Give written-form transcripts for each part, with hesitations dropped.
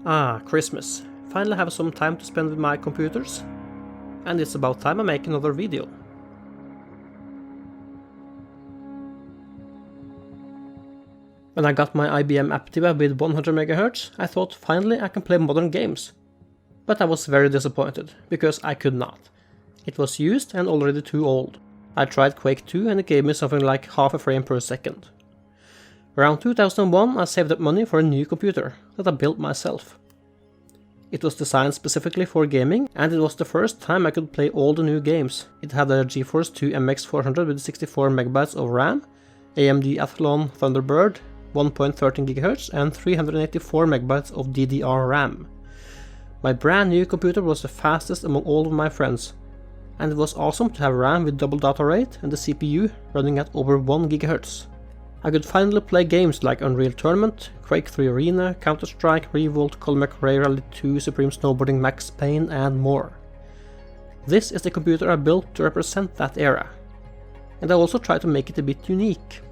Ah, Christmas. Finally have some time to spend with my computers. And it's about time I make another video. When I got my IBM Aptiva with 100 MHz, I thought finally I can play modern games. But I was very disappointed, because I could not. It was used and already too old. I tried Quake 2 and it gave me something like half a frame per second. Around 2001 I saved up money for a new computer that I built myself. It was designed specifically for gaming and it was the first time I could play all the new games. It had a Geforce 2 MX400 with 64 MB of RAM, AMD Athlon Thunderbird, 1.13 GHz and 384 MB of DDR RAM. My brand new computer was the fastest among all of my friends, and it was awesome to have RAM with double data rate and the CPU running at over 1 GHz. I could finally play games like Unreal Tournament, Quake 3 Arena, Counter-Strike, Revolt, Colmac Ray Rally 2, Supreme Snowboarding, Max Payne and more. This is the computer I built to represent that era, and I also tried to make it a bit unique.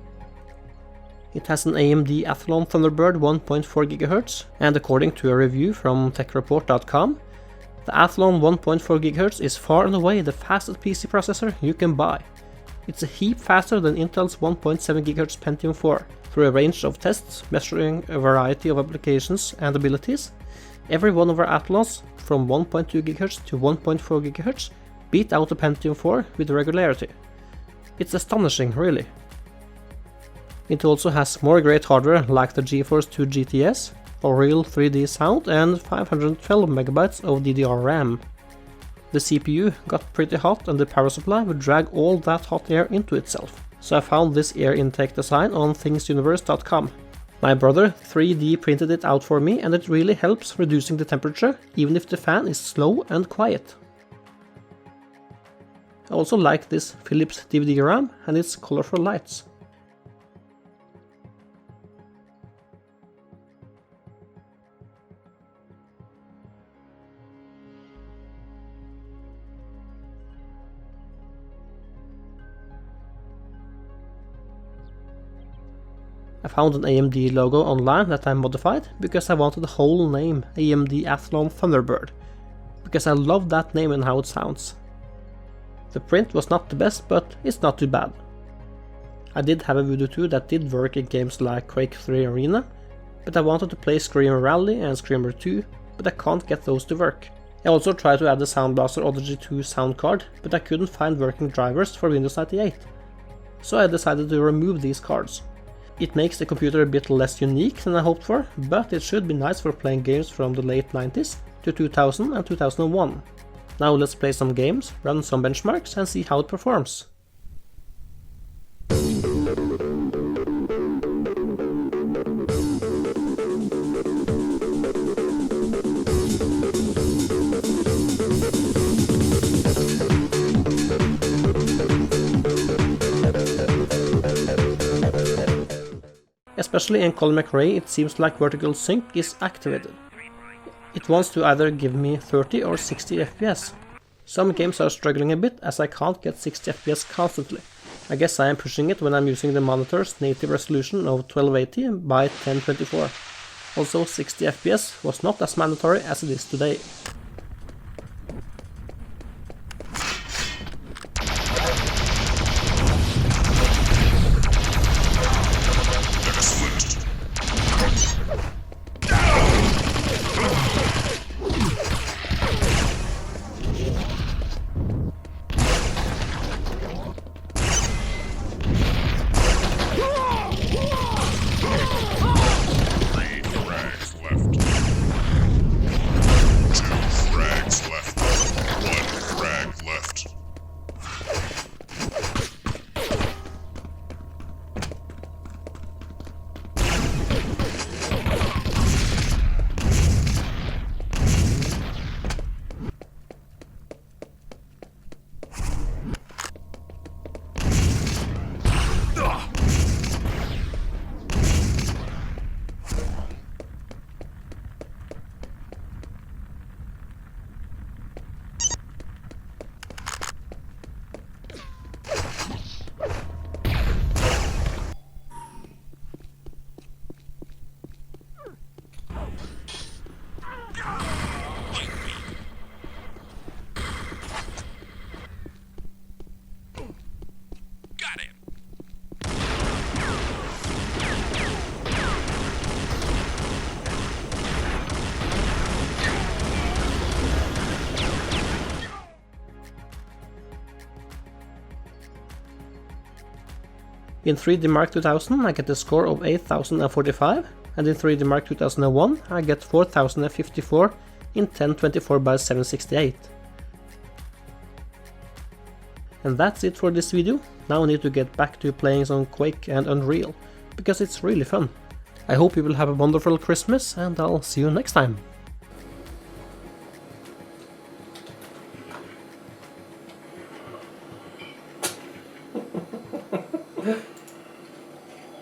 It has an AMD Athlon Thunderbird 1.4 GHz, and according to a review from TechReport.com, the Athlon 1.4 GHz is far and away the fastest PC processor you can buy. It's a heap faster than Intel's 1.7 GHz Pentium 4. Through a range of tests measuring a variety of applications and abilities, every one of our Athlons from 1.2 GHz to 1.4 GHz beat out the Pentium 4 with regularity. It's astonishing, really. It also has more great hardware like the Geforce 2 GTS, for real 3D sound and 512 MB of DDR RAM. The CPU got pretty hot and the power supply would drag all that hot air into itself, so I found this air intake design on thingsuniverse.com. My brother 3D printed it out for me and it really helps reducing the temperature even if the fan is slow and quiet. I also like this Philips DVD RAM and its colorful lights. I found an AMD logo online that I modified because I wanted the whole name AMD Athlon Thunderbird, because I love that name and how it sounds. The print was not the best, but it's not too bad. I did have a Voodoo 2 that did work in games like Quake 3 Arena, but I wanted to play Screamer Rally and Screamer 2, but I can't get those to work. I also tried to add the Sound Blaster Odyssey 2 sound card, but I couldn't find working drivers for Windows 98. So I decided to remove these cards. It makes the computer a bit less unique than I hoped for, but it should be nice for playing games from the late 90s to 2000 and 2001. Now let's play some games, run some benchmarks and see how it performs. Especially in Colmac Ray, it seems like vertical sync is activated. It wants to either give me 30 or 60 FPS. Some games are struggling a bit as I can't get 60 FPS constantly. I guess I am pushing it when I'm using the monitor's native resolution of 1280 by 1024. Also 60 FPS was not as mandatory as it is today. In 3D Mark 2000 I get a score of 8045, and in 3D Mark 2001 I get 4054 in 1024 by 768. And that's it for this video. Now I need to get back to playing some Quake and Unreal, because it's really fun. I hope you will have a wonderful Christmas, and I'll see you next time.